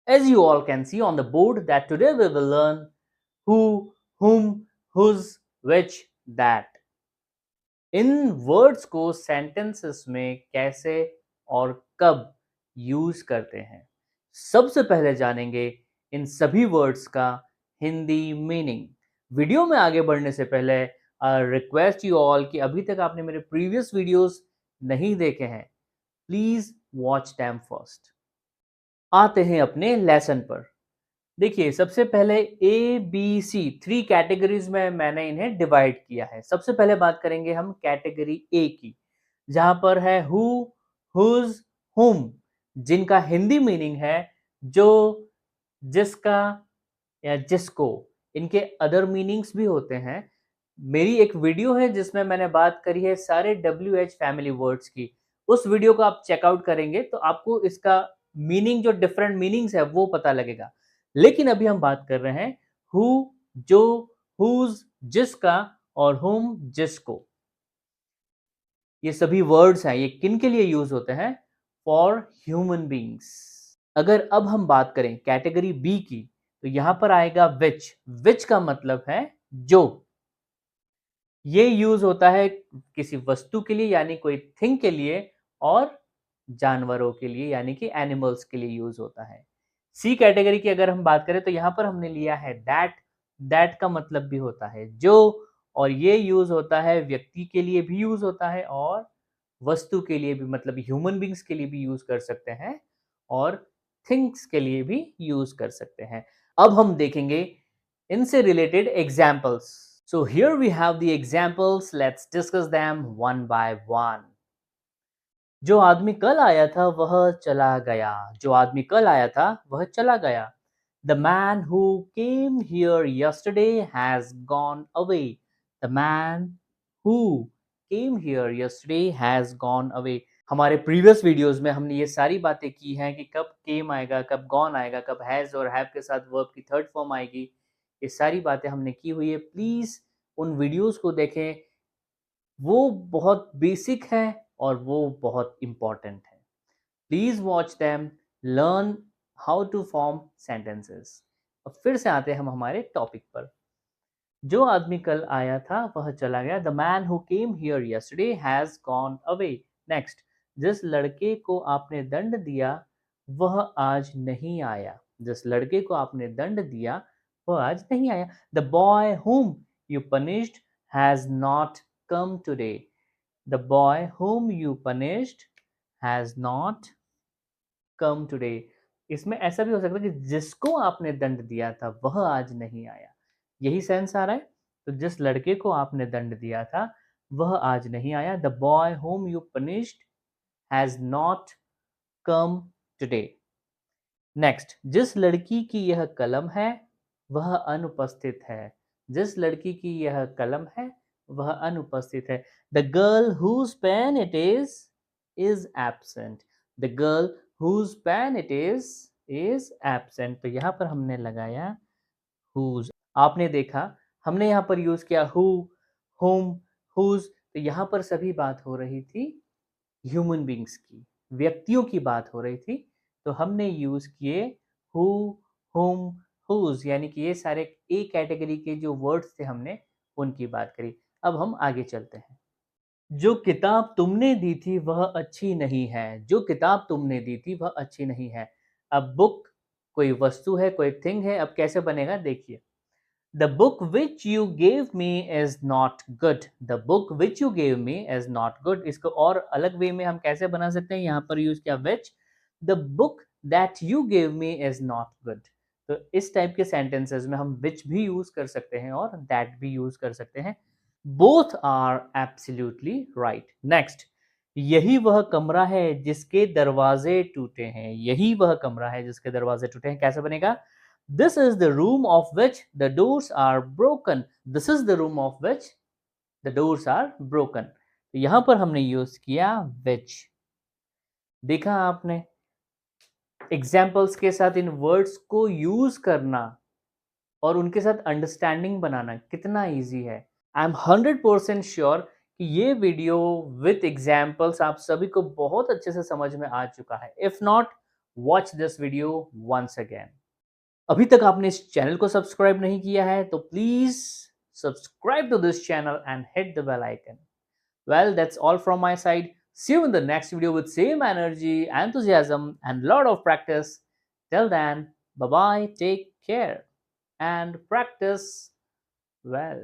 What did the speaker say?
As you all can see on the board that today we will learn who, whom, whose, which, that. In words को sentences में कैसे और कब use करते हैं, सबसे पहले जानेंगे इन सभी वर्ड्स का हिंदी मीनिंग। वीडियो में आगे बढ़ने से पहले रिक्वेस्ट यू ऑल कि अभी तक आपने मेरे प्रीवियस वीडियोस नहीं देखे हैं, प्लीज वॉच देम फर्स्ट। आते हैं अपने लेसन पर। देखिए, सबसे पहले A B C three categories में मैंने इन्हें डिवाइड किया है। सबसे पहले बात करेंगे हम कैटेगरी ए की, जहां पर है हु, हुज, हुम, जिनका हिंदी मीनिंग है जो, जिसका या जिसको। इनके अदर मीनिंग्स भी होते हैं। मेरी एक वीडियो है जिसमें मैंने बात करी है सारे WH फैमिली वर्ड्स की। उस वीडियो को आप चेकआउट करेंगे तो आपको इसका मीनिंग, जो डिफरेंट मीनिंग्स है, वो पता लगेगा। लेकिन अभी हम बात कर रहे हैं हु, जो, हुज, जिसका, और हुम, जिसको। ये सभी वर्ड्स हैं, ये किन के लिए यूज होते हैं? For human beings. अगर अब हम बात करें कैटेगरी बी की, तो यहां पर आएगा विच। विच का मतलब है जो। ये यूज होता है किसी वस्तु के लिए यानी कोई थिंग के लिए, और जानवरों के लिए यानी कि एनिमल्स के लिए यूज होता है। सी कैटेगरी की अगर हम बात करें तो यहाँ पर हमने लिया है दैट। दैट का मतलब भी होता है जो, और ये यूज होता है व्यक्ति के लिए भी यूज होता है और वस्तु के लिए भी, मतलब ह्यूमन बींग्स के लिए भी यूज कर सकते हैं और थिंग्स के लिए भी यूज कर सकते हैं। अब हम देखेंगे इनसे related examples. So here we have the examples. Let's discuss them one by one. जो आदमी कल आया था वह चला गया। जो आदमी कल आया था वह चला गया। The man who came here yesterday has gone away. The man who came here yesterday has gone away. हमारे प्रीवियस वीडियोस में हमने ये सारी बातें की हैं कि कब came आएगा, कब gone आएगा, कब has और have के साथ verb की थर्ड फॉर्म आएगी। ये सारी बातें हमने की हुई है। प्लीज उन वीडियोस को देखें, वो बहुत बेसिक है और वो बहुत इंपॉर्टेंट है। Please watch them, learn how to form sentences. अब फिर से आते हैं हम हमारे टॉपिक पर। जो आदमी कल आया था वह चला गया। The man who came here yesterday has gone away. Next, जिस लड़के को आपने दंड दिया वह आज नहीं आया। जिस लड़के को आपने दंड दिया वह आज नहीं आया। The boy whom you punished has not come today. The boy whom you punished has not come today. इसमें ऐसा भी हो सकता है कि जिसको आपने दंड दिया था वह आज नहीं आया। यही सेंस आ रहा है। तो जिस लड़के को आपने दंड दिया था वह आज नहीं आया। The boy whom you punished has not come today. Next, जिस लड़की की यह कलम है वह अनुपस्थित है। जिस लड़की की यह कलम है वह अनुपस्थित है। The girl whose pen it is absent. The girl whose pen it is absent. तो यहाँ पर हमने लगाया हुज। आपने देखा हमने यहाँ पर यूज किया हु, हुम, हुज। तो यहाँ पर सभी बात हो रही थी ह्यूमन बींग्स की, व्यक्तियों की बात हो रही थी। तो हमने यूज किए हु, हुम, हुज, यानी कि ये सारे ए कैटेगरी के जो वर्ड्स थे हमने उनकी बात करी। अब हम आगे चलते हैं। जो किताब तुमने दी थी वह अच्छी नहीं है। जो किताब तुमने दी थी वह अच्छी नहीं है। अब बुक कोई वस्तु है, कोई थिंग है। अब कैसे बनेगा देखिए। The book which you gave me is not good. The book which you gave me is not good. इसको और अलग वे में हम कैसे बना सकते हैं? यहाँ पर यूज किया which. The book that you gave me is not good. तो इस टाइप के सेंटेंसेस में हम which भी यूज कर सकते हैं और that भी यूज कर सकते हैं। Both are absolutely right. Next, यही वह कमरा है जिसके दरवाजे टूटे हैं। यही वह कमरा है जिसके दरवाजे टूटे हैं। कैसे बनेगा? This is the room of which the doors are broken. This is the room of which the doors are broken. तो यहां पर हमने यूज किया which। देखा आपने, एग्जाम्पल्स के साथ इन वर्ड्स को यूज करना और उनके साथ अंडरस्टैंडिंग बनाना कितना इजी है। आई एम 100% श्योर कि ये वीडियो विथ एग्जाम्पल्स आप सभी को बहुत अच्छे से समझ में आ चुका है। If not, watch this video once again. अभी तक आपने इस चैनल को सब्सक्राइब नहीं किया है तो please subscribe to this channel and hit the bell icon. Well, that's all from my side. See you in the next video with same energy, enthusiasm, and lot of practice. Till then, bye bye, take care, and practice well.